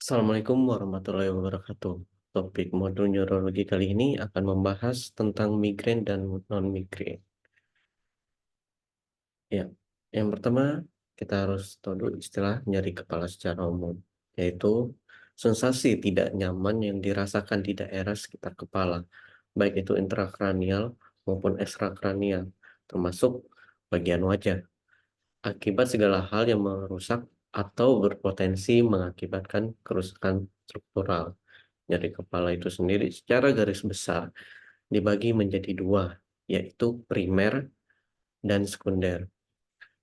Assalamualaikum warahmatullahi wabarakatuh. Topik modul neurologi kali ini akan membahas tentang migrain dan non-migrain. Ya, yang pertama kita harus tahu dulu istilah nyeri kepala secara umum, yaitu sensasi tidak nyaman yang dirasakan di daerah sekitar kepala, baik itu intrakranial maupun ekstrakranial, termasuk bagian wajah, akibat segala hal yang merusak atau berpotensi mengakibatkan kerusakan struktural. Nyeri kepala itu sendiri secara garis besar dibagi menjadi dua, yaitu primer dan sekunder.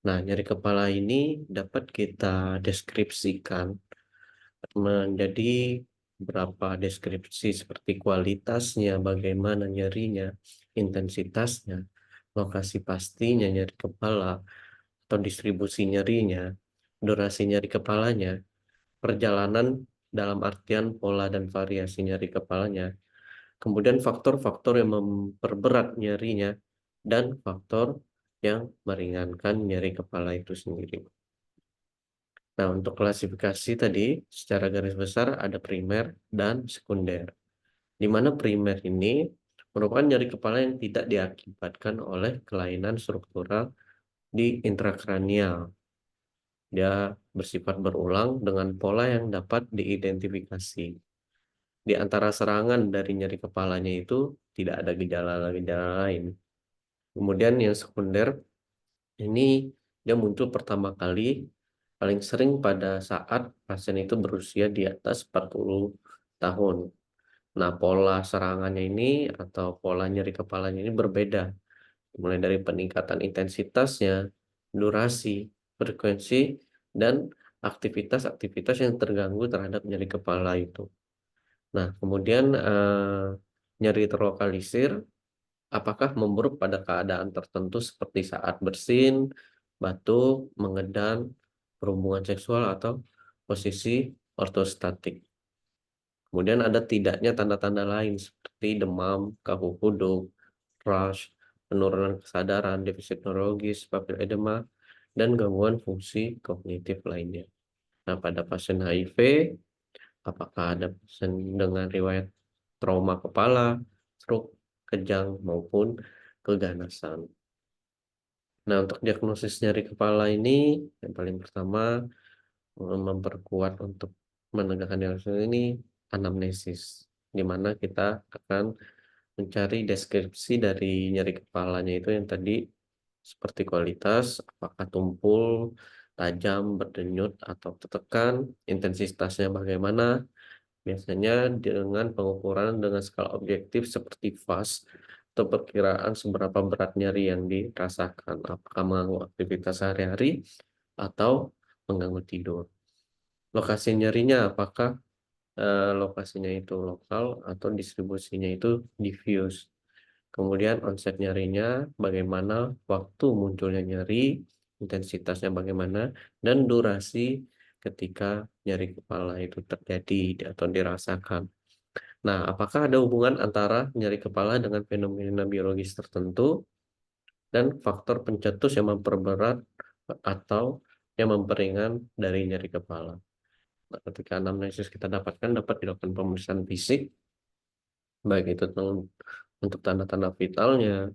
Nah, nyeri kepala ini dapat kita deskripsikan menjadi beberapa deskripsi seperti kualitasnya, bagaimana nyerinya, intensitasnya, lokasi pastinya nyeri kepala, atau distribusi nyerinya, durasi nyeri kepalanya, perjalanan dalam artian pola dan variasi nyeri kepalanya, kemudian faktor-faktor yang memperberat nyerinya, dan faktor yang meringankan nyeri kepala itu sendiri. Nah, untuk klasifikasi tadi, secara garis besar ada primer dan sekunder. Di mana primer ini merupakan nyeri kepala yang tidak diakibatkan oleh kelainan struktural di intrakranial. Dia bersifat berulang dengan pola yang dapat diidentifikasi. Di antara serangan dari nyeri kepalanya itu tidak ada gejala-gejala lain. Kemudian yang sekunder ini dia muncul pertama kali paling sering pada saat pasien itu berusia di atas 40 tahun. Nah, pola serangannya ini atau pola nyeri kepalanya ini berbeda, mulai dari peningkatan intensitasnya, durasi, frekuensi, dan aktivitas-aktivitas yang terganggu terhadap nyeri kepala itu. Nah, kemudian nyeri terlokalisir apakah memburuk pada keadaan tertentu seperti saat bersin, batuk, mengedan, berhubungan seksual, atau posisi ortostatik. Kemudian ada tidaknya tanda-tanda lain seperti demam, kaku kuduk, rash, penurunan kesadaran, defisit neurologis, papiledema, dan gangguan fungsi kognitif lainnya. Nah, pada pasien HIV, apakah ada pasien dengan riwayat trauma kepala, stroke, kejang, maupun keganasan. Nah, untuk diagnosis nyeri kepala ini, yang paling pertama, memperkuat untuk menegakkan diagnosis ini anamnesis, di mana kita akan mencari deskripsi dari nyeri kepalanya itu yang tadi seperti kualitas, apakah tumpul, tajam, berdenyut, atau tertekan, intensitasnya bagaimana, biasanya dengan pengukuran dengan skala objektif seperti FAS atau perkiraan seberapa berat nyeri yang dirasakan, apakah mengganggu aktivitas sehari-hari atau mengganggu tidur. Lokasi nyerinya apakah lokasinya itu lokal atau distribusinya itu diffuse. Kemudian onset nyerinya bagaimana, waktu munculnya nyeri, intensitasnya bagaimana, dan durasi ketika nyeri kepala itu terjadi atau dirasakan. Nah, apakah ada hubungan antara nyeri kepala dengan fenomena biologis tertentu dan faktor pencetus yang memperberat atau yang memperingan dari nyeri kepala? Nah, ketika anamnesis kita dapatkan, dapat dilakukan pemeriksaan fisik, baik itu untuk tanda-tanda vitalnya,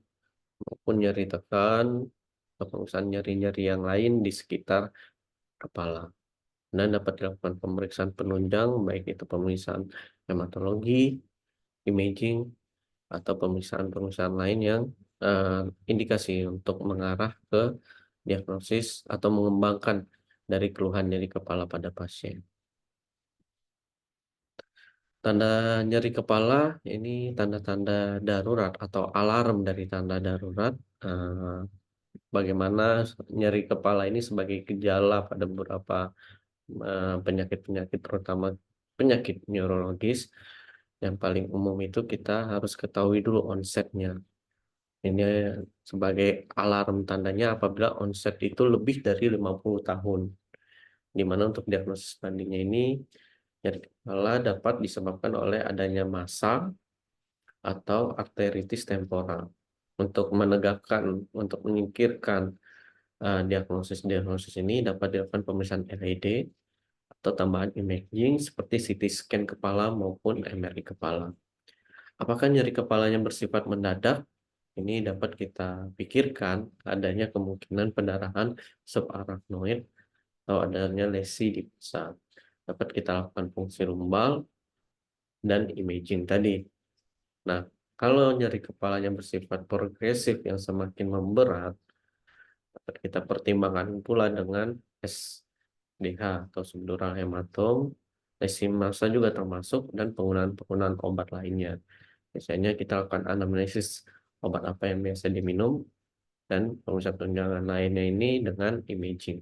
maupun nyeri tekan, atau pemeriksaan nyeri-nyeri yang lain di sekitar kepala. Dan dapat dilakukan pemeriksaan penunjang, baik itu pemeriksaan hematologi, imaging, atau pemeriksaan-pemeriksaan lain yang indikasi untuk mengarah ke diagnosis atau mengembangkan dari keluhan nyeri kepala pada pasien. Tanda nyeri kepala ini tanda-tanda darurat atau alarm dari tanda darurat. eh, Bagaimana nyeri kepala ini sebagai gejala pada beberapa penyakit-penyakit, terutama penyakit neurologis. Yang paling umum itu kita harus ketahui dulu onsetnya. Ini sebagai alarm tandanya apabila onset itu lebih dari 50 tahun. Di mana untuk diagnosis bandingnya ini, nyeri kepala dapat disebabkan oleh adanya massa atau arteritis temporal. Untuk menegakkan, untuk menyingkirkan diagnosis-diagnosis ini dapat dilakukan pemeriksaan LED atau tambahan imaging seperti CT scan kepala maupun MRI kepala. Apakah nyeri kepalanya bersifat mendadak? Ini dapat kita pikirkan adanya kemungkinan pendarahan subarachnoid atau adanya lesi di pusat. Dapat kita lakukan fungsi lumbal dan imaging tadi. Nah, kalau nyeri kepalanya bersifat progresif yang semakin memberat, dapat kita pertimbangkan pula dengan SDH atau subdural hematom, lesi massa juga termasuk, dan penggunaan obat lainnya. Biasanya kita lakukan anamnesis obat apa yang biasa diminum dan pemeriksaan tunjangan lainnya ini dengan imaging.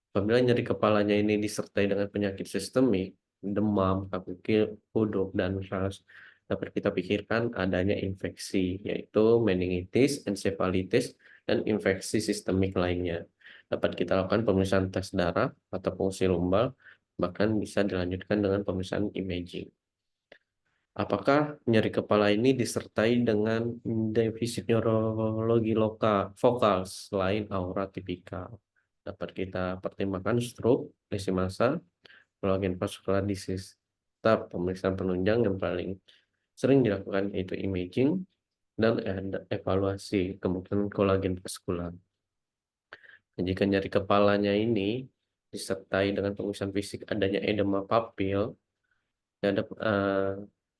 Apabila nyeri kepalanya ini disertai dengan penyakit sistemik, demam, kabut kuduk, dan ras, dapat kita pikirkan adanya infeksi, yaitu meningitis, ensefalitis, dan infeksi sistemik lainnya. Dapat kita lakukan pemeriksaan tes darah atau fungsi lumbal, bahkan bisa dilanjutkan dengan pemeriksaan imaging. Apakah nyeri kepala ini disertai dengan defisit neurologi vokal selain aura tipikal? Dapat kita pertimbangkan stroke, lesi massa, collagen vascular disease. Tetap pemeriksaan penunjang yang paling sering dilakukan yaitu imaging dan evaluasi kemungkinan kolagen vaskular. Jika nyeri kepalanya ini disertai dengan pemeriksaan fisik adanya edema papil, ada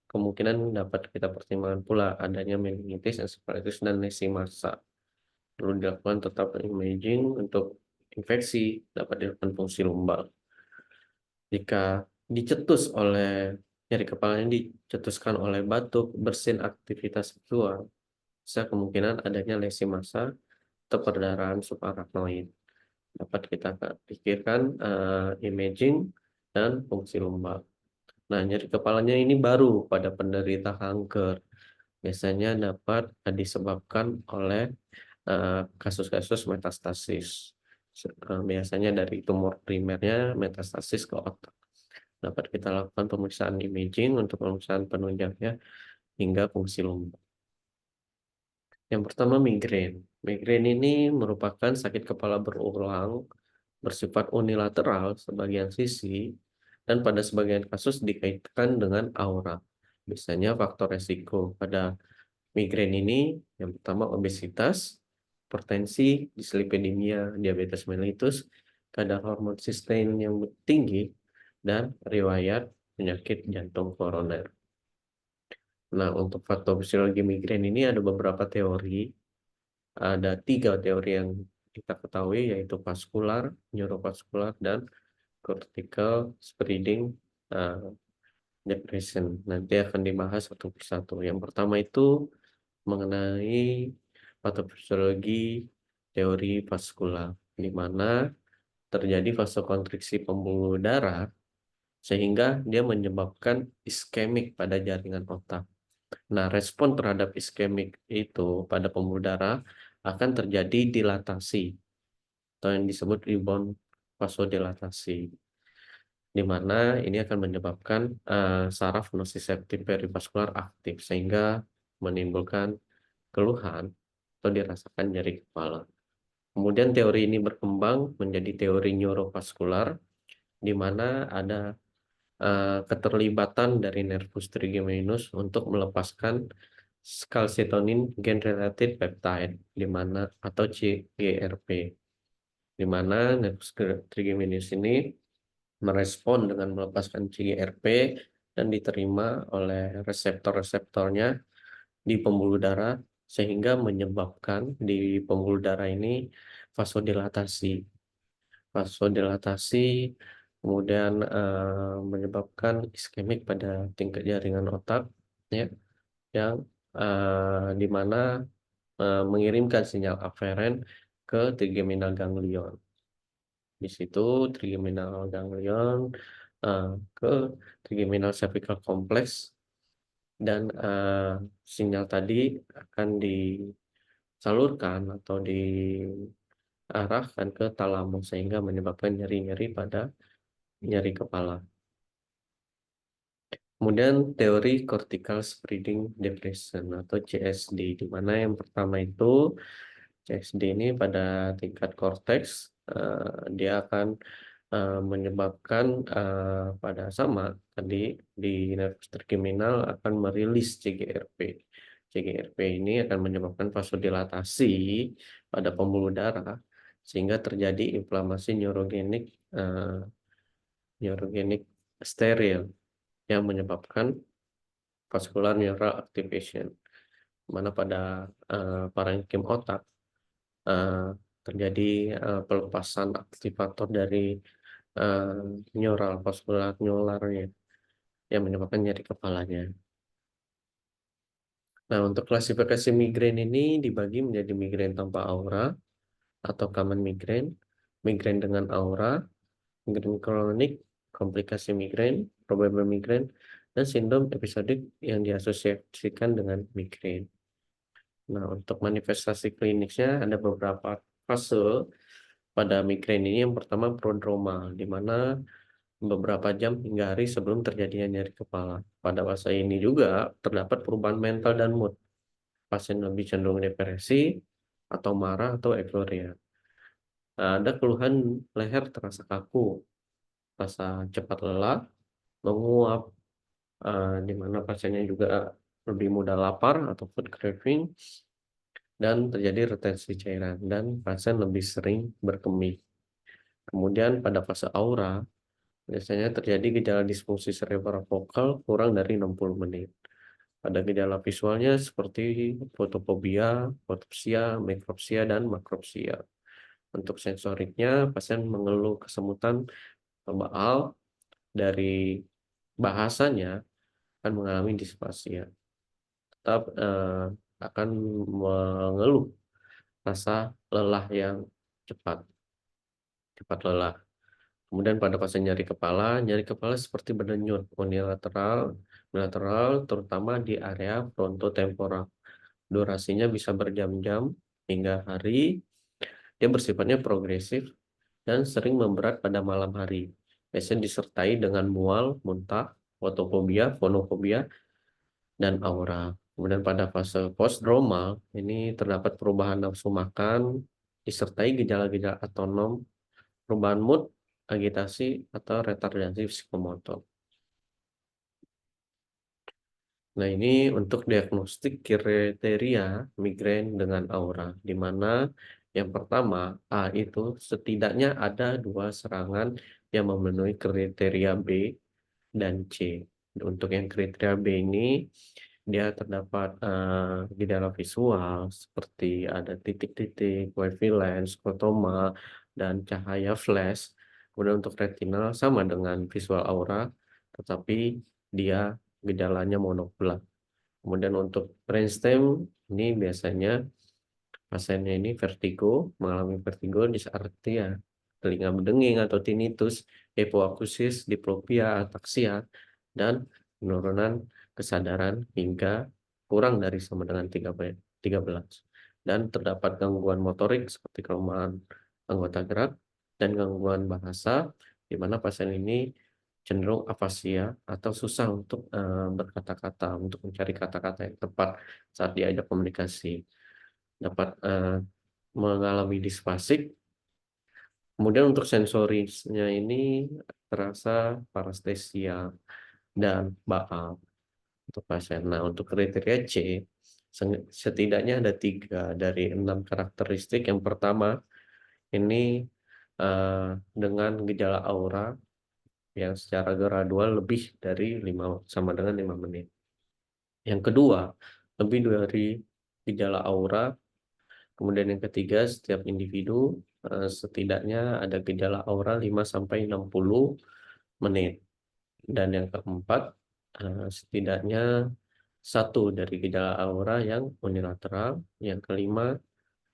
kemungkinan dapat kita pertimbangkan pula adanya meningitis, ensefalitis, dan lesi massa. Perlu dilakukan tetap imaging untuk infeksi, dapat dilakukan fungsi lumbal. Jika nyeri kepalanya dicetuskan oleh batuk, bersin, aktivitas seksual, bisa kemungkinan adanya lesi massa atau perdarahan subarachnoid. Dapat kita pikirkan imaging dan fungsi lumbal. Nah, nyeri kepalanya ini baru pada penderita kanker. Biasanya dapat disebabkan oleh kasus-kasus metastasis. Biasanya dari tumor primernya metastasis ke otak. Dapat kita lakukan pemeriksaan imaging untuk pemeriksaan penunjangnya hingga fungsi lumbal. Yang pertama migrain. Migrain ini merupakan sakit kepala berulang bersifat unilateral sebagian sisi dan pada sebagian kasus dikaitkan dengan aura. Biasanya faktor resiko pada migrain ini yang pertama obesitas, hipertensi, dislipidemia, diabetes mellitus, kadar hormon sistein yang tinggi, dan riwayat penyakit jantung koroner. Nah, untuk faktor fisiologi migrain ini ada beberapa teori. Ada 3 teori yang kita ketahui yaitu vaskular, neurovaskular, dan cortical spreading depression. Nanti akan dibahas satu persatu. Yang pertama itu mengenai patofisiologi teori vaskular, di mana terjadi vasokonstriksi pembuluh darah sehingga dia menyebabkan iskemik pada jaringan otak. Nah, respon terhadap iskemik itu pada pembuluh darah akan terjadi dilatasi atau yang disebut rebound vasodilatasi, di mana ini akan menyebabkan saraf nociceptif perivaskular aktif sehingga menimbulkan keluhan atau dirasakan nyeri kepala. Kemudian teori ini berkembang menjadi teori neurovaskular, di mana ada keterlibatan dari nervus trigeminus untuk melepaskan calcitonin gene-related peptide, di mana atau CGRP, di mana nervus trigeminus ini merespon dengan melepaskan CGRP dan diterima oleh reseptor-reseptornya di pembuluh darah sehingga menyebabkan di pembuluh darah ini vasodilatasi. Vasodilatasi kemudian menyebabkan iskemik pada tingkat jaringan otak, ya, yang di mana mengirimkan sinyal aferen ke trigeminal ganglion. Di situ trigeminal ganglion ke trigeminal cervical complex, dan sinyal tadi akan disalurkan atau diarahkan ke talamus sehingga menyebabkan nyeri-nyeri pada nyeri kepala. Kemudian teori cortical spreading depression atau CSD, di mana yang pertama itu CSD ini pada tingkat korteks dia akan menyebabkan pada sama tadi di nervus trigeminal akan merilis CGRP. CGRP ini akan menyebabkan vasodilatasi pada pembuluh darah sehingga terjadi inflamasi neurogenik steril yang menyebabkan vascular neural activation, mana pada parenkim otak terjadi pelepasan aktivator dari neural vaskular nularnya yang menyebabkan nyeri kepalanya. Nah, untuk klasifikasi migrain ini dibagi menjadi migrain tanpa aura atau common migrain, migrain dengan aura, migrain kronik, komplikasi migrain, probable migrain, dan sindrom episodik yang diasosiasikan dengan migrain. Nah, untuk manifestasi klinisnya ada beberapa fase pada migrain ini. Yang pertama prodromal, di mana beberapa jam hingga hari sebelum terjadinya nyeri kepala. Pada fase ini juga terdapat perubahan mental dan mood. Pasien lebih cenderung depresi, atau marah, atau euforia. Nah, ada keluhan leher terasa kaku, rasa cepat lelah, menguap, di mana pasiennya juga lebih mudah lapar atau food craving, dan terjadi retensi cairan, dan pasien lebih sering berkemih. Kemudian pada fase aura, biasanya terjadi gejala disfungsi cerebral vokal kurang dari 60 menit. Pada gejala visualnya seperti fotofobia, fotopsia, mikropsia, dan makropsia. Untuk sensoriknya, pasien mengeluh kesemutan tebal, dari bahasanya akan mengalami disfasia. Tetap akan mengeluh rasa lelah yang cepat lelah. Kemudian pada fase nyeri kepala seperti berdenyut unilateral, bilateral, terutama di area frontotemporal. Durasinya bisa berjam-jam hingga hari. Dia bersifatnya progresif dan sering memberat pada malam hari. Biasanya disertai dengan mual, muntah, fotofobia, fonofobia, dan aura. Kemudian pada fase postdromal ini terdapat perubahan nafsu makan, disertai gejala-gejala autonom, perubahan mood, agitasi, atau retardasi psikomotor. Nah, ini untuk diagnostik kriteria migrain dengan aura, di mana yang pertama, A itu setidaknya ada 2 serangan yang memenuhi kriteria B dan C. Untuk yang kriteria B ini, dia terdapat gejala visual seperti ada titik-titik, wavelength, skotoma, dan cahaya flash. Kemudian untuk retinal sama dengan visual aura, tetapi dia gejalanya monokular. Kemudian untuk brainstem ini biasanya pasiennya ini mengalami vertigo, disartia, telinga berdenging atau tinnitus, hipoakusis, diplopia, ataksia, dan penurunan kesadaran hingga kurang dari sama dengan 13. Dan terdapat gangguan motorik seperti kelemahan anggota gerak dan gangguan bahasa, di mana pasien ini cenderung afasia atau susah untuk berkata-kata, untuk mencari kata-kata yang tepat saat diajak komunikasi. Dapat mengalami disfasik. Kemudian untuk sensorisnya ini terasa parestesia dan baal untuk pasien. Nah, untuk kriteria C, setidaknya ada 3 dari 6 karakteristik. Yang pertama, ini dengan gejala aura yang secara gradual lebih dari 5 sama dengan 5 menit. Yang kedua, lebih dari gejala aura. Kemudian yang ketiga, setiap individu setidaknya ada gejala aura 5-60 menit. Dan yang keempat, setidaknya 1 dari gejala aura yang unilateral. Yang kelima,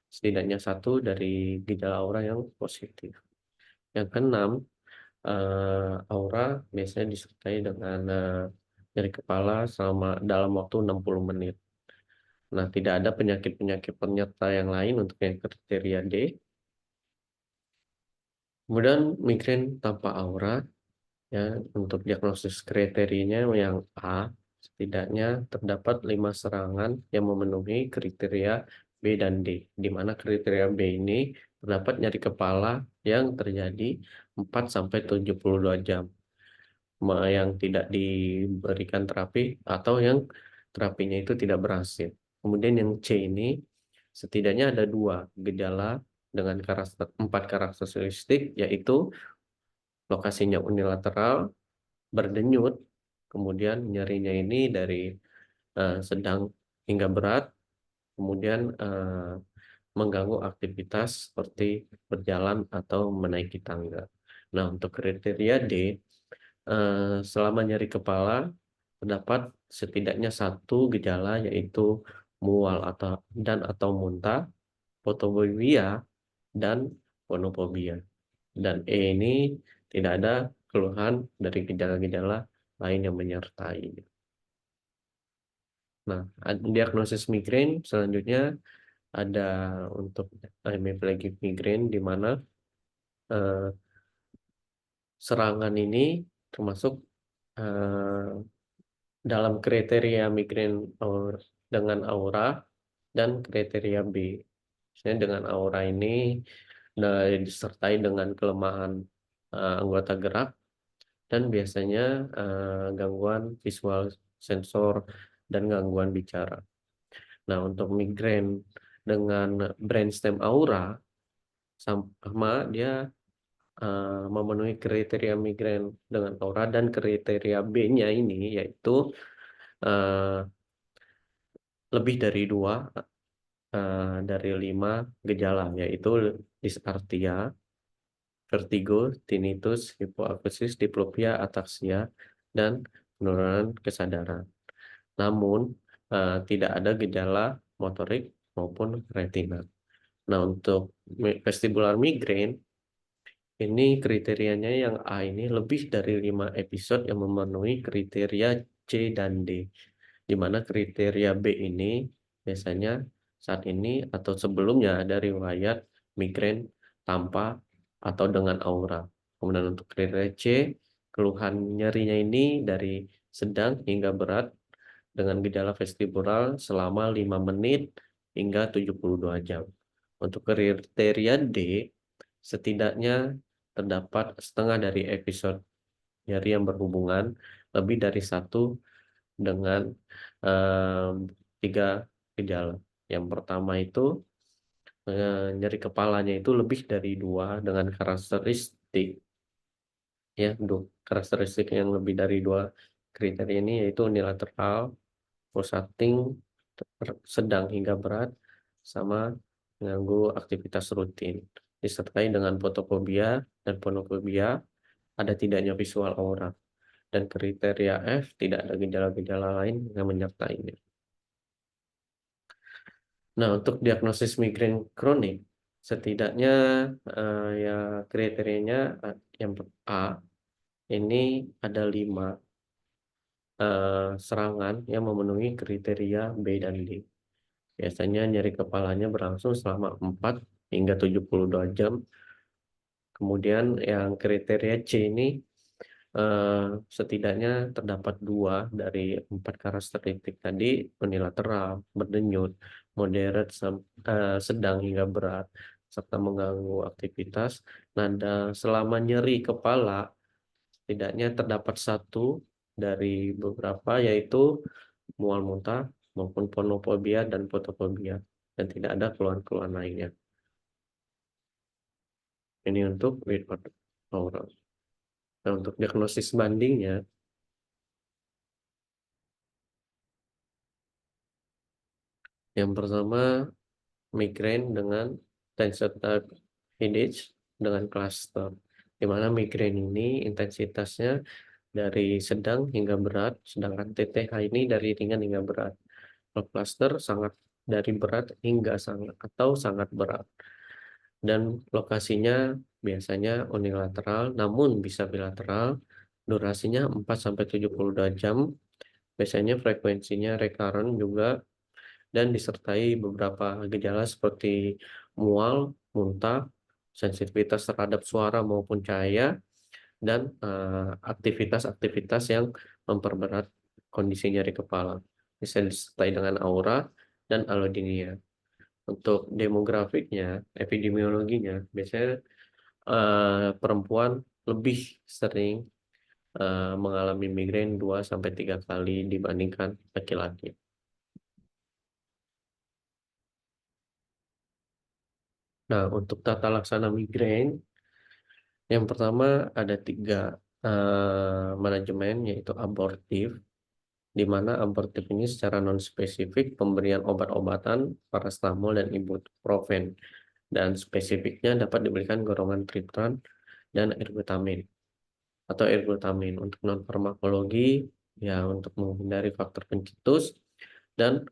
setidaknya 1 dari gejala aura yang positif. Yang keenam, aura biasanya disertai dengan nyeri kepala dalam waktu 60 menit. Nah, tidak ada penyakit-penyakit penyerta yang lain untuk yang kriteria D. Kemudian migrain tanpa aura, ya, untuk diagnosis kriterianya yang A, setidaknya terdapat 5 serangan yang memenuhi kriteria B dan D, di mana kriteria B ini terdapat nyeri kepala yang terjadi 4 sampai 72 jam. Yang tidak diberikan terapi atau yang terapinya itu tidak berhasil. Kemudian yang C ini setidaknya ada 2 gejala dengan 4 karakteristik, yaitu lokasinya unilateral, berdenyut, kemudian nyerinya ini dari sedang hingga berat, kemudian mengganggu aktivitas seperti berjalan atau menaiki tangga. Nah, untuk kriteria D, selama nyeri kepala terdapat setidaknya 1 gejala, yaitu mual atau muntah, fotofobia, dan fonofobia. Dan E ini tidak ada keluhan dari gejala-gejala lain yang menyertai. Nah, diagnosis migrain selanjutnya ada untuk hemiplegic migrain, di mana eh, serangan ini termasuk eh, dalam kriteria migrain dengan aura dan kriteria B. Misalnya dengan aura ini disertai dengan kelemahan anggota gerak dan biasanya gangguan visual sensor dan gangguan bicara. Nah, untuk migrain dengan brainstem aura sama dia memenuhi kriteria migrain dengan aura, dan kriteria B-nya ini yaitu eh, lebih dari 2 dari 5 gejala, yaitu dysarthria, vertigo, tinnitus, hipoakusis, diplopia, ataksia, dan penurunan kesadaran. Namun tidak ada gejala motorik maupun retina. Nah, untuk vestibular migrain ini kriterianya yang A ini lebih dari 5 episode yang memenuhi kriteria C dan D, di mana kriteria B ini biasanya saat ini atau sebelumnya ada riwayat migrain tanpa atau dengan aura. Kemudian untuk kriteria C, keluhan nyerinya ini dari sedang hingga berat dengan gejala vestibular selama 5 menit hingga 72 jam. Untuk kriteria D, setidaknya terdapat setengah dari episode nyeri yang berhubungan lebih dari 1 dengan em, 3 gejala. Yang pertama itu nyeri kepalanya itu lebih dari 2 dengan karakteristik, ya, karakteristik yang lebih dari 2 kriteria ini, yaitu unilateral, pulsating, sedang hingga berat, sama mengganggu aktivitas rutin, disertai dengan fotofobia dan ponofobia, ada tidaknya visual aura, dan kriteria F tidak ada gejala-gejala lain yang menyertainya. Nah, untuk diagnosis migrain kronik, setidaknya ya kriterianya yang A ini ada 5 serangan yang memenuhi kriteria B dan D. Biasanya nyeri kepalanya berlangsung selama 4 hingga 72 jam. Kemudian yang kriteria C ini setidaknya terdapat 2 dari 4 karakteristik tadi: unilateral, berdenyut, moderat, sedang hingga berat, serta mengganggu aktivitas. Nah, selama nyeri kepala, setidaknya terdapat 1 dari beberapa, yaitu mual muntah maupun ponofobia dan fotofobia, dan tidak ada keluhan-keluhan lainnya. Ini untuk without aura. Nah, untuk diagnosis bandingnya, yang pertama migrain dengan tension type headache dengan cluster, di mana migrain ini intensitasnya dari sedang hingga berat, sedangkan TTH ini dari ringan hingga berat. Kalau cluster sangat dari berat hingga sangat atau sangat berat, dan lokasinya biasanya unilateral namun bisa bilateral, durasinya 4 sampai 72 jam, biasanya frekuensinya recurrent juga, dan disertai beberapa gejala seperti mual, muntah, sensitivitas terhadap suara maupun cahaya, dan aktivitas-aktivitas yang memperberat kondisi nyeri kepala. Bisa disertai dengan aura dan alodinia. Untuk demografiknya, epidemiologinya, biasanya perempuan lebih sering mengalami migrain 2 sampai 3 kali dibandingkan laki-laki. Nah, untuk tata laksana migrain, yang pertama ada 3 manajemen, yaitu abortif, di mana abortif ini secara non-spesifik pemberian obat-obatan, paracetamol dan ibuprofen, dan spesifiknya dapat diberikan golongan triptan dan ergotamin atau ergotamin. Untuk non-farmakologi, ya untuk menghindari faktor pencetus dan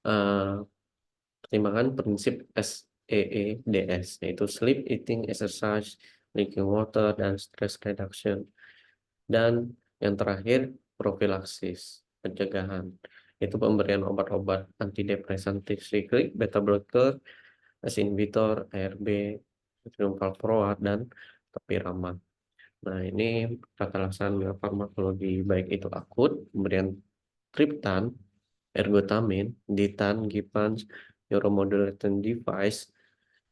eh, pertimbangan prinsip SEEDS, yaitu sleep, eating, exercise, drinking water, dan stress reduction. Dan yang terakhir, profilaksis, pencegahan, yaitu pemberian obat-obat antidepresan triksiklik, beta blocker, ACE inhibitor, ARB, natrium valproat, dan topiramate. Nah, ini tata laksana farmakologi, baik itu akut, pemberian triptan, ergotamin, ditan, gipans, neuromodulating device.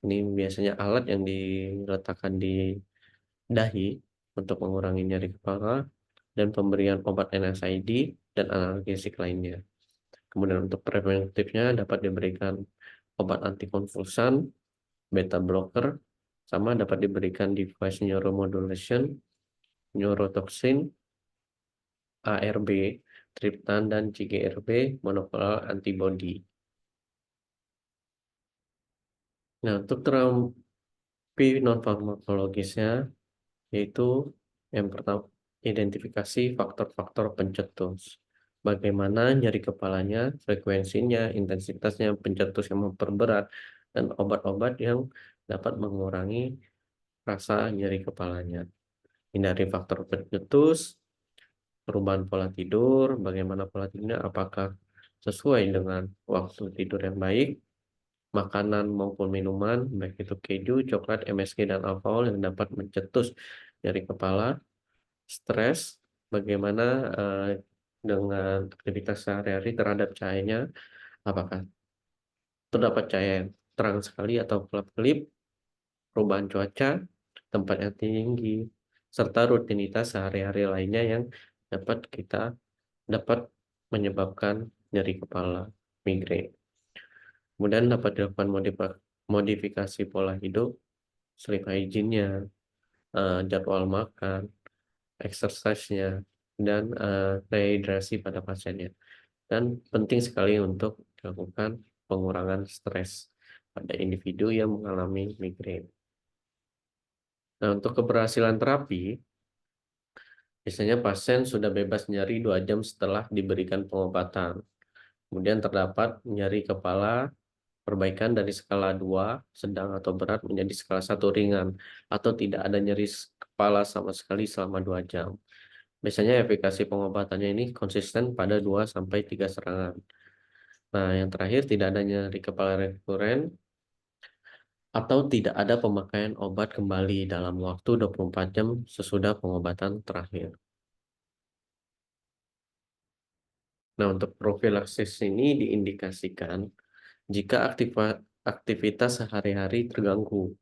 Ini biasanya alat yang diletakkan di dahi untuk mengurangi nyeri kepala, dan pemberian obat NSAID dan analgesik lainnya. Kemudian untuk preventifnya dapat diberikan obat antikonvulsan, beta blocker, sama dapat diberikan device neuromodulation, neurotoxin, ARB, triptan, dan CGRP, monoclonal antibody. Nah, untuk terapi non-farmakologisnya, yaitu yang pertama, identifikasi faktor-faktor pencetus. Bagaimana nyeri kepalanya, frekuensinya, intensitasnya, pencetus yang memperberat, dan obat-obat yang dapat mengurangi rasa nyeri kepalanya. Hindari faktor pencetus, perubahan pola tidur, bagaimana pola tidurnya, apakah sesuai dengan waktu tidur yang baik, makanan maupun minuman, baik itu keju, coklat, MSG, dan alkohol yang dapat mencetus nyeri kepala, stres, bagaimana dengan aktivitas sehari-hari terhadap cahayanya, apakah terdapat cahaya yang terang sekali atau kelap-kelip, perubahan cuaca, tempat yang tinggi, serta rutinitas sehari-hari lainnya yang dapat menyebabkan nyeri kepala, migrain. Kemudian dapat dilakukan modifikasi pola hidup, sleep hygiene-nya, jadwal makan, exercise-nya, dan rehidrasi pada pasiennya. Dan penting sekali untuk dilakukan pengurangan stres pada individu yang mengalami migrain. Nah, untuk keberhasilan terapi, biasanya pasien sudah bebas nyeri 2 jam setelah diberikan pengobatan. Kemudian terdapat nyeri kepala, perbaikan dari skala 2, sedang atau berat, menjadi skala 1, ringan, atau tidak ada nyeri kepala sama sekali selama 2 jam. Biasanya efikasi pengobatannya ini konsisten pada 2 sampai 3 serangan. Nah, yang terakhir, tidak ada nyeri kepala rekuren atau tidak ada pemakaian obat kembali dalam waktu 24 jam sesudah pengobatan terakhir. Nah, untuk profilaksis ini diindikasikan jika aktivitas sehari-hari terganggu.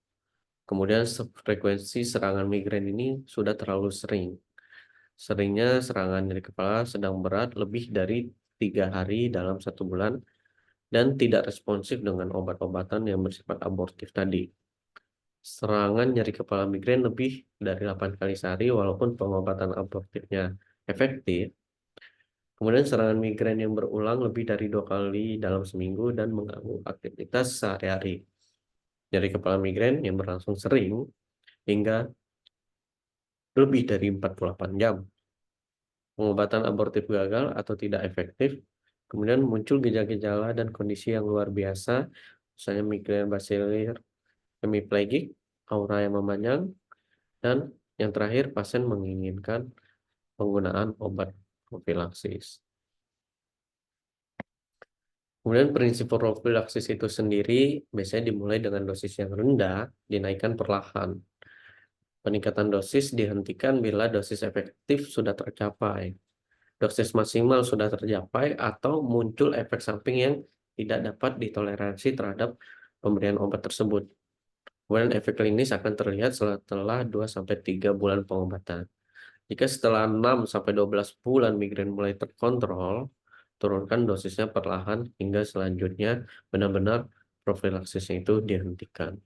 Kemudian frekuensi serangan migrain ini sudah terlalu sering. Seringnya serangan nyeri kepala sedang berat lebih dari 3 hari dalam 1 bulan, dan tidak responsif dengan obat-obatan yang bersifat abortif tadi. Serangan nyeri kepala migrain lebih dari 8 kali sehari walaupun pengobatan abortifnya efektif. Kemudian serangan migrain yang berulang lebih dari 2 kali dalam seminggu dan mengganggu aktivitas sehari-hari. Nyeri kepala migrain yang berlangsung sering hingga lebih dari 48 jam. Pengobatan abortif gagal atau tidak efektif. Kemudian muncul gejala-gejala dan kondisi yang luar biasa, misalnya migrain basilar, hemiplegik, aura yang memanjang, dan yang terakhir pasien menginginkan penggunaan obat profilaksis. Kemudian prinsip profilaksis itu sendiri biasanya dimulai dengan dosis yang rendah, dinaikkan perlahan. Peningkatan dosis dihentikan bila dosis efektif sudah tercapai, dosis maksimal sudah tercapai, atau muncul efek samping yang tidak dapat ditoleransi terhadap pemberian obat tersebut. Kemudian efek klinis akan terlihat setelah 2 sampai 3 bulan pengobatan. Jika setelah 6 sampai 12 bulan migrain mulai terkontrol, turunkan dosisnya perlahan hingga selanjutnya benar-benar profilaksisnya itu dihentikan.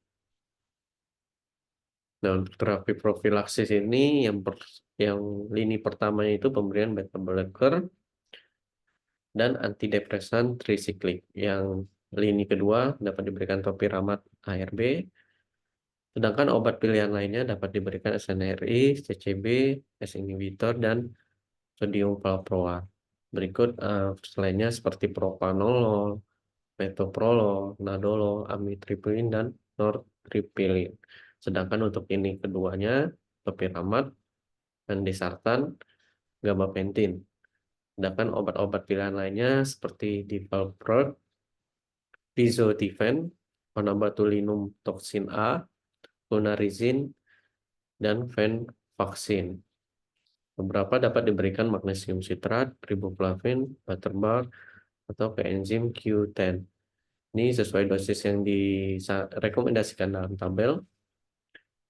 Nah, untuk terapi profilaksis ini yang lini pertamanya itu pemberian beta blocker dan antidepresan trisiklik. Yang lini kedua dapat diberikan topiramate ARB, sedangkan obat pilihan lainnya dapat diberikan SNRI, CCB, S inhibitor, dan sodium valproat. Berikut selainnya seperti propanolol, metoprolol, nadolol, amitriptilin, dan nortriptilin. Sedangkan untuk ini keduanya, topiramate, andesartan, gabapentin. Sedangkan obat-obat pilihan lainnya seperti divalproat, diazotifen, onabotulinum toksin A, flunarizin, dan venlafaxine. Beberapa dapat diberikan magnesium citrat, riboflavin, butterbar, atau coenzim Q10. Ini sesuai dosis yang direkomendasikan dalam tabel.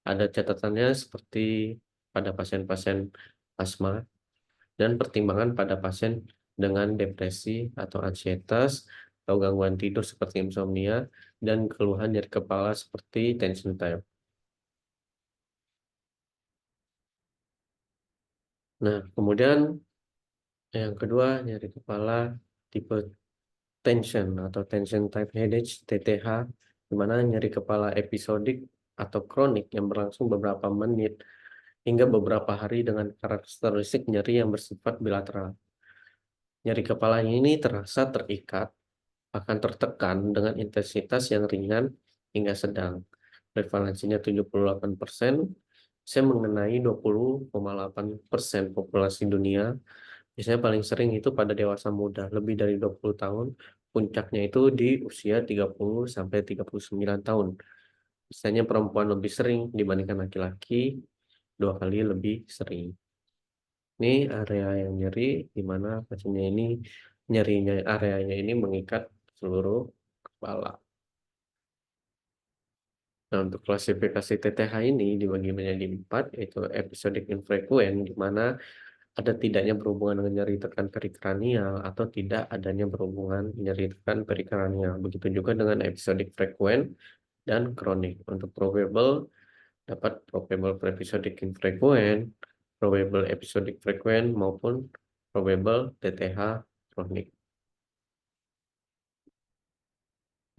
Ada catatannya seperti pada pasien-pasien asma dan pertimbangan pada pasien dengan depresi atau ansietas atau gangguan tidur seperti insomnia dan keluhan nyeri kepala seperti tension type. Nah, kemudian yang kedua nyeri kepala tipe tension atau tension type headache TTH, di mana nyeri kepala episodik atau kronik yang berlangsung beberapa menit hingga beberapa hari dengan karakteristik nyeri yang bersifat bilateral. Nyeri kepala ini terasa terikat, akan tertekan dengan intensitas yang ringan hingga sedang. Prevalensinya 78%, bisa mengenai 20,8% populasi dunia. Biasanya paling sering itu pada dewasa muda, lebih dari 20 tahun. Puncaknya itu di usia 30 sampai 39 tahun. Biasanya perempuan lebih sering dibandingkan laki-laki, 2 kali lebih sering. Ini area yang nyeri, di mana pasiennya ini nyerinya areanya ini mengikat seluruh kepala. Nah, untuk klasifikasi TTH ini dibagi menjadi 4, yaitu episodik infrekuen, di mana ada tidaknya berhubungan dengan nyeri tekan perikranial atau tidak adanya berhubungan nyeri tekan perikranial. Begitu juga dengan episodik frekuen dan kronik. Untuk probable dapat probable episodik infrekuen, probable episodik frekuen, maupun probable TTH kronik.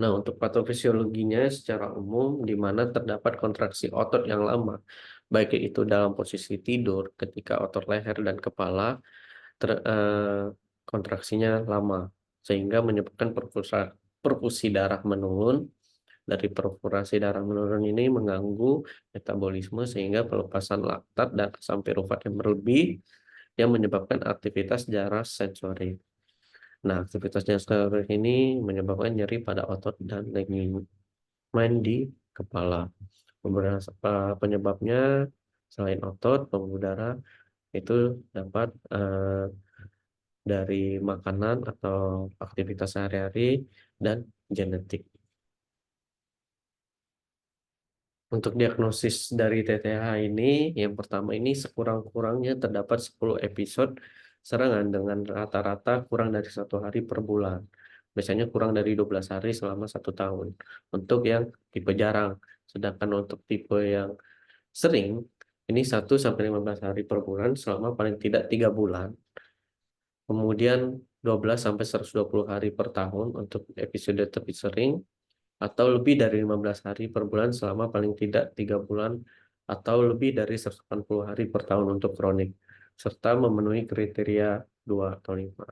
Nah, untuk patofisiologinya secara umum di mana terdapat kontraksi otot yang lama, baik itu dalam posisi tidur ketika otot leher dan kepala kontraksinya lama, sehingga menyebabkan perfusi darah menurun. Dari perforasi darah menurun ini mengganggu metabolisme sehingga pelepasan laktat dan asam pirufat yang berlebih yang menyebabkan aktivitas darah sensorik. Nah, aktivitas sensorik ini menyebabkan nyeri pada otot dan ligamen di kepala. Beberapa penyebabnya selain otot, pembuluh darah itu dapat dari makanan atau aktivitas sehari-hari dan genetik. Untuk diagnosis dari TTH ini, yang pertama ini sekurang-kurangnya terdapat 10 episode serangan dengan rata-rata kurang dari 1 hari per bulan. Biasanya kurang dari 12 hari selama 1 tahun. Untuk yang tipe jarang, sedangkan untuk tipe yang sering, ini 1 sampai 15 hari per bulan selama paling tidak 3 bulan. Kemudian 12 sampai 120 hari per tahun untuk episode lebih sering, atau lebih dari 15 hari per bulan selama paling tidak 3 bulan, atau lebih dari 180 hari per tahun untuk kronik, serta memenuhi kriteria 2 atau 5.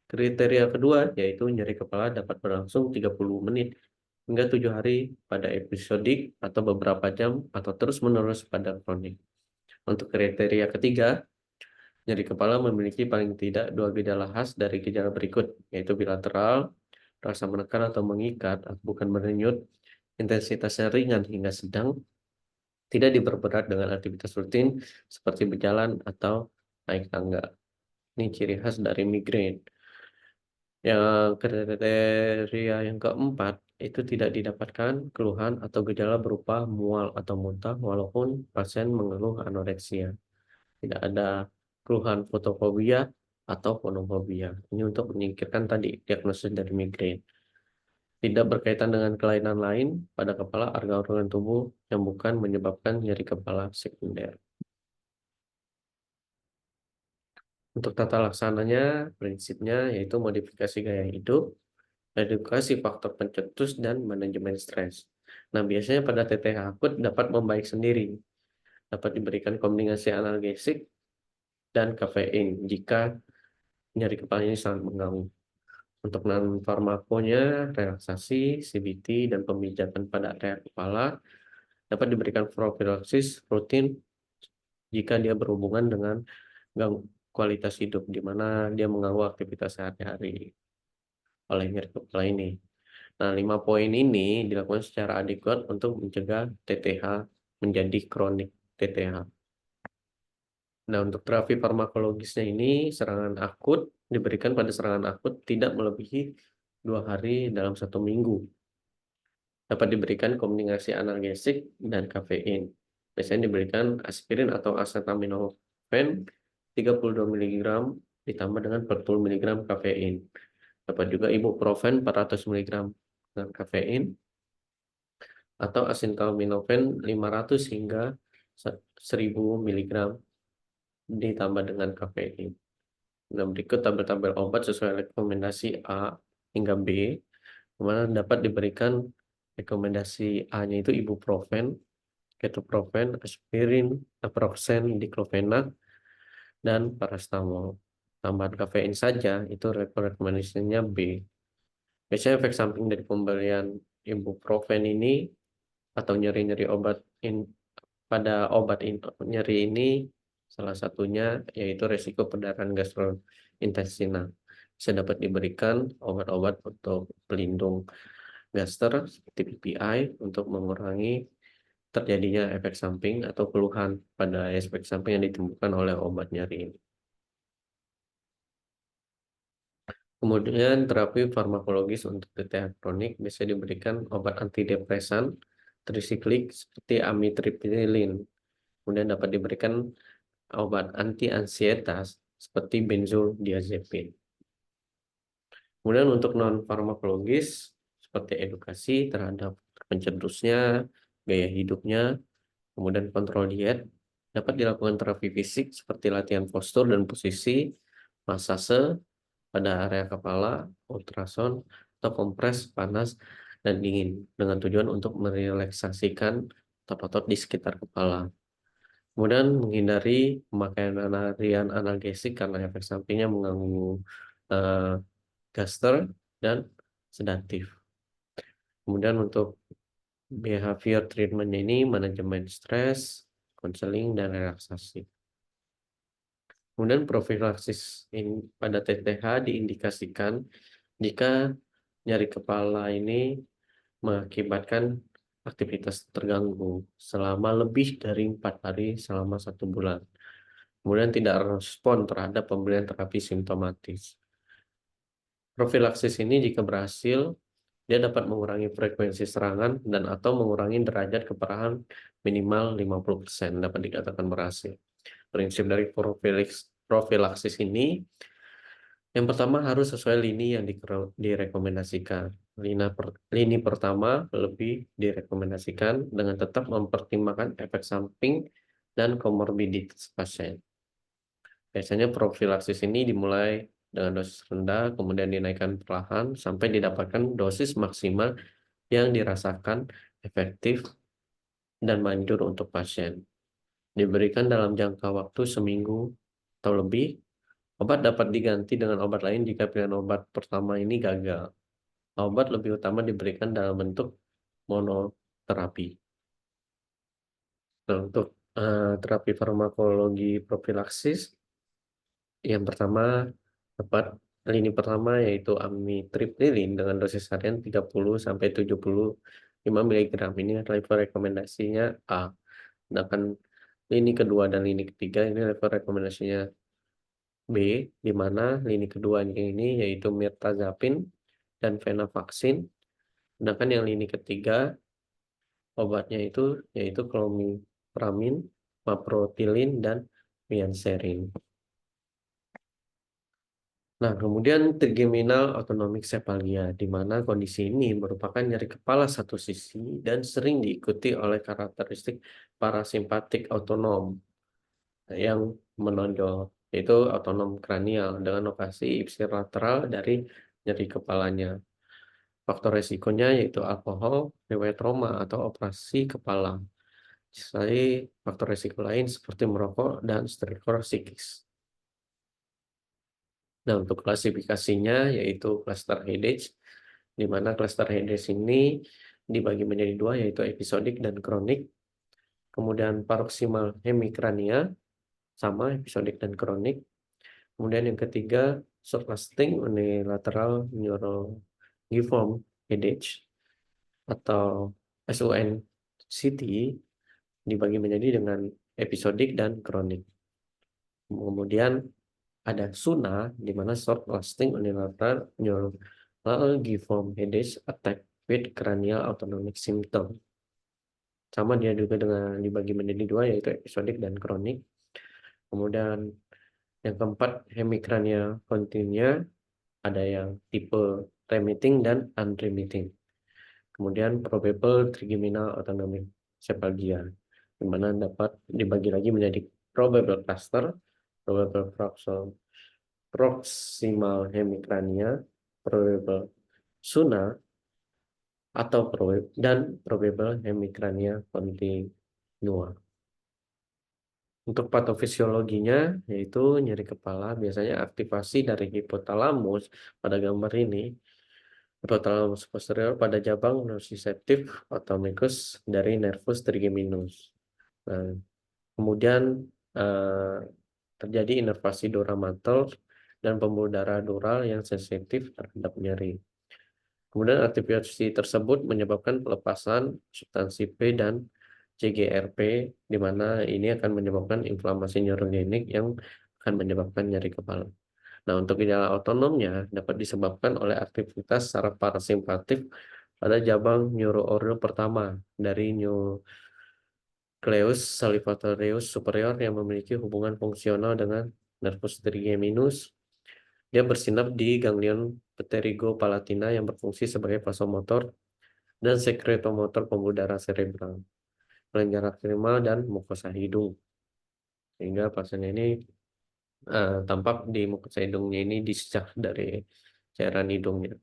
Kriteria kedua yaitu nyeri kepala dapat berlangsung 30 menit hingga 7 hari pada episodik atau beberapa jam atau terus-menerus pada kronik. Untuk kriteria ketiga, nyeri kepala memiliki paling tidak 2 gejala khas dari gejala berikut, yaitu bilateral, rasa menekan atau mengikat, bukan merenyut, intensitasnya ringan hingga sedang, tidak diperberat dengan aktivitas rutin seperti berjalan atau naik tangga. Ini ciri khas dari migrain. Yang kriteria yang keempat, itu tidak didapatkan keluhan atau gejala berupa mual atau muntah walaupun pasien mengeluh anoreksia. Tidak ada keluhan fotofobia atau fonofobia. Ini untuk menyingkirkan tadi diagnosis dari migrain. Tidak berkaitan dengan kelainan lain pada kepala organ-organ tubuh yang bukan menyebabkan nyeri kepala sekunder. Untuk tata laksananya, prinsipnya yaitu modifikasi gaya hidup, edukasi faktor pencetus, dan manajemen stres. Nah, biasanya pada TTH akut dapat membaik sendiri, dapat diberikan kombinasi analgesik dan kafein jika nyeri kepala ini sangat mengganggu. Untuk non farmakonya, relaksasi, CBT, dan pemijatan pada area kepala dapat diberikan profilaksis rutin jika dia berhubungan dengan kualitas hidup, di mana dia mengganggu aktivitas sehari-hari oleh nyeri kepala ini. Nah, 5 poin ini dilakukan secara adekuat untuk mencegah TTH menjadi kronik TTH. Nah, untuk terapi farmakologisnya ini, serangan akut diberikan pada serangan akut tidak melebihi 2 hari dalam 1 minggu. Dapat diberikan kombinasi analgesik dan kafein. Biasanya diberikan aspirin atau acetaminophen 32 mg ditambah dengan 40 mg kafein. Dapat juga ibuprofen 400 mg dengan kafein atau acetaminophen 500 hingga 1000 mg ditambah dengan kafein. Nah, berikut tabel-tabel obat sesuai rekomendasi A hingga B, mana dapat diberikan rekomendasi A-nya itu ibuprofen, ketoprofen, aspirin, naproxen, diclofenac, dan paracetamol. Tambahan kafein saja itu rekomendasinya B. Biasanya efek samping dari pemberian ibuprofen ini atau nyeri-nyeri pada obat nyeri ini salah satunya yaitu resiko perdarahan gastrointestinal. Bisa dapat diberikan obat-obat untuk pelindung gaster seperti PPI untuk mengurangi terjadinya efek samping atau keluhan pada efek samping yang ditemukan oleh obat nyeri ini. Kemudian terapi farmakologis untuk TTH kronik bisa diberikan obat antidepresan trisiklik seperti amitriptyline. Kemudian dapat diberikan obat anti-ansietas seperti benzodiazepin. Kemudian untuk non farmakologis seperti edukasi terhadap pencetusnya, gaya hidupnya, kemudian kontrol diet, dapat dilakukan terapi fisik seperti latihan postur dan posisi, masase pada area kepala, ultrason, atau kompres panas dan dingin dengan tujuan untuk merelaksasikan otot-otot di sekitar kepala. Kemudian menghindari pemakaian analgesik karena efek sampingnya mengganggu eh, gaster dan sedatif. Kemudian untuk behavior treatment ini manajemen stres, konseling, dan relaksasi. Kemudian profilaksis pada TTH diindikasikan jika nyeri kepala ini mengakibatkan aktivitas terganggu selama lebih dari 4 hari selama 1 bulan. Kemudian tidak respon terhadap pemberian terapi simptomatis. Profilaksis ini jika berhasil, dia dapat mengurangi frekuensi serangan dan atau mengurangi derajat keparahan minimal 50%, dapat dikatakan berhasil. Prinsip dari profilaksis ini, yang pertama harus sesuai lini yang direkomendasikan. Lini pertama lebih direkomendasikan dengan tetap mempertimbangkan efek samping dan komorbiditas pasien. Biasanya profilaksis ini dimulai dengan dosis rendah, kemudian dinaikkan perlahan sampai didapatkan dosis maksimal yang dirasakan efektif dan manjur untuk pasien. Diberikan dalam jangka waktu seminggu atau lebih. Obat dapat diganti dengan obat lain jika pilihan obat pertama ini gagal. Obat lebih utama diberikan dalam bentuk monoterapi. Nah, untuk terapi farmakologi profilaksis, yang pertama dapat lini pertama yaitu amitriptyline dengan dosis harian 30-75 mg. Ini level rekomendasinya A. Sedangkan lini kedua dan lini ketiga ini level rekomendasinya B, di mana lini keduanya ini yaitu mirtazapin dan venlafaxine, sedangkan yang lini ketiga obatnya itu yaitu clomiphramin, maprotilin, dan pianserin. Nah, kemudian trigeminal autonomic sepalgia, di mana kondisi ini merupakan nyeri kepala satu sisi dan sering diikuti oleh karakteristik parasimpatik autonom yang menonjol, yaitu autonom kranial dengan lokasi ipsilateral dari nyeri kepalanya. Faktor resikonya yaitu alkohol, riwayat trauma, atau operasi kepala. Selain faktor resiko lain seperti merokok dan struktur psikis. Nah, untuk klasifikasinya yaitu cluster headache, di mana cluster headache ini dibagi menjadi dua, yaitu episodik dan kronik. Kemudian paroksimal hemikrania, sama episodik dan kronik. Kemudian yang ketiga, short-lasting unilateral neurologiform headache atau SUNCT, dibagi menjadi dengan episodik dan kronik. Kemudian ada SUNA, di mana short lasting unilateral neurologiform headache attack with cranial autonomic symptom. Sama dia juga dengan dibagi menjadi dua, yaitu episodik dan kronik. Kemudian yang keempat, hemikrania continua, ada yang tipe remitting dan unremitting. Kemudian probable trigeminal autonomic sepalgia, di mana dapat dibagi lagi menjadi probable cluster, probable proximal hemikrania, probable SUNA, atau probable hemikrania continua. Untuk patofisiologinya, yaitu nyeri kepala, biasanya aktivasi dari hipotalamus pada gambar ini, hipotalamus posterior pada jabang nociceptif autonomicus dari nervus trigeminus. Nah, kemudian terjadi inervasi dura mantel dan pembuluh darah dural yang sensitif terhadap nyeri. Kemudian aktivasi tersebut menyebabkan pelepasan substansi P dan CGRP, di mana ini akan menyebabkan inflamasi neurogenik yang akan menyebabkan nyeri kepala. Nah, untuk gejala autonomnya dapat disebabkan oleh aktivitas saraf parasimpatik pada jabang neuroordo pertama dari nucleus salivatoreus superior yang memiliki hubungan fungsional dengan nervus trigeminus. Dia bersinap di ganglion pterigopalatina yang berfungsi sebagai vasomotor dan sekretomotor pembuluh darah serebral, kelenjar lacrimal, dan mukosa hidung. Sehingga pasien ini tampak di mukosa hidungnya ini disecah dari cairan hidungnya.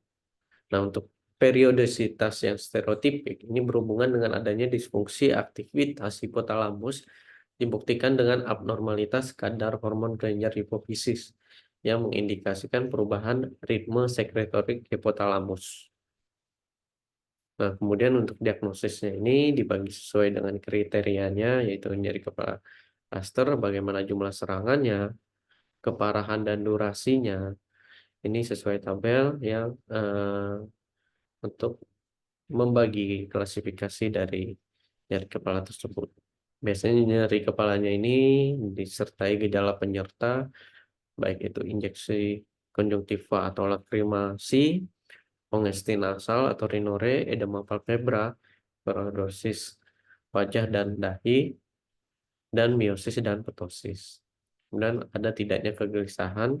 Nah, untuk periodisitas yang stereotipik ini berhubungan dengan adanya disfungsi aktivitas hipotalamus, dibuktikan dengan abnormalitas kadar hormon kelenjar hipofisis yang mengindikasikan perubahan ritme sekretorik hipotalamus. Nah, kemudian untuk diagnosisnya ini dibagi sesuai dengan kriterianya, yaitu nyeri kepala cluster, bagaimana jumlah serangannya, keparahan dan durasinya. Ini sesuai tabel yang untuk membagi klasifikasi dari nyeri kepala tersebut. Biasanya nyeri kepalanya ini disertai gejala penyerta, baik itu injeksi konjungtiva atau lakrimasi, kongesti nasal atau rinore, edema palpebra, paradosis wajah dan dahi, dan miosis dan ptosis. Kemudian ada tidaknya kegelisahan,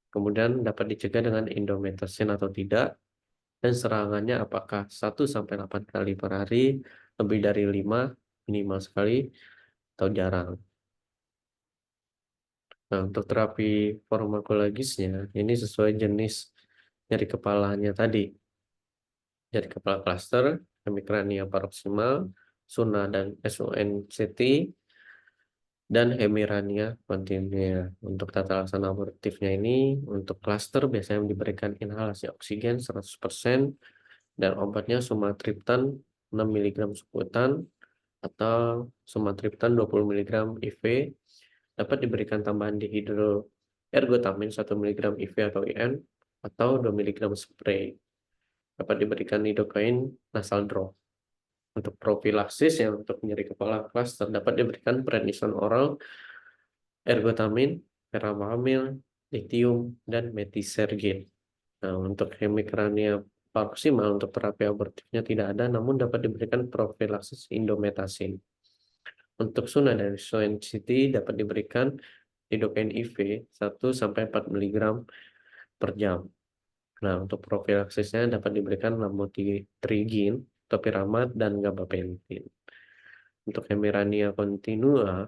kemudian dapat dicegah dengan indomethacin atau tidak, dan serangannya apakah 1-8 kali per hari, lebih dari 5 minimal sekali, atau jarang. Nah, untuk terapi farmakologisnya, ini sesuai jenis nyeri kepalanya tadi. Nyeri kepala cluster, hemikrania paroksimal, SUNA dan SUNCT, dan hemirania continua. Untuk tata laksana abortifnya ini, untuk cluster biasanya diberikan inhalasi oksigen 100%, dan obatnya sumatriptan 6 mg sebutan atau sumatriptan 20 mg IV. Dapat diberikan tambahan dihidroergotamin 1 mg IV atau IN atau 2 mg spray. Dapat diberikan lidocaine nasal drop. Untuk profilaksis yang untuk nyeri kepala cluster dapat diberikan prednison oral, ergotamin, verapamil, litium, dan metisergin. Nah, untuk hemikrania paroksimal untuk terapi abortifnya tidak ada, namun dapat diberikan profilaksis indometasin. Untuk Suna dari Soin City dapat diberikan lidocaine IV 1-4 mg per jam. Nah, untuk profilaksisnya dapat diberikan lamotrigin, topiramate, dan gabapentin. Untuk Hemorrhagia continua,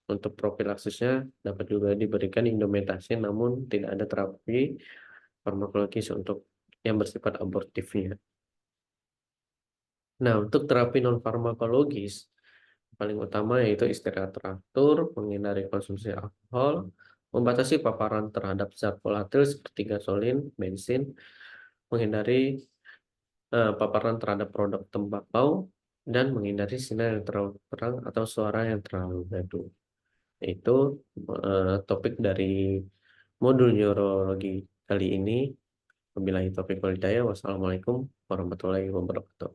untuk profilaksisnya dapat juga diberikan indometasin, namun tidak ada terapi farmakologis untuk yang bersifat abortifnya. Nah, untuk terapi non farmakologis paling utama yaitu istirahat teratur, menghindari konsumsi alkohol, membatasi paparan terhadap zat volatil seperti gasolin, bensin, menghindari paparan terhadap produk tembakau, dan menghindari sinar yang terlalu terang atau suara yang terlalu gaduh. Itu topik dari modul neurologi kali ini. Wabillahi taufiq wal hidayah. Wassalamualaikum warahmatullahi wabarakatuh.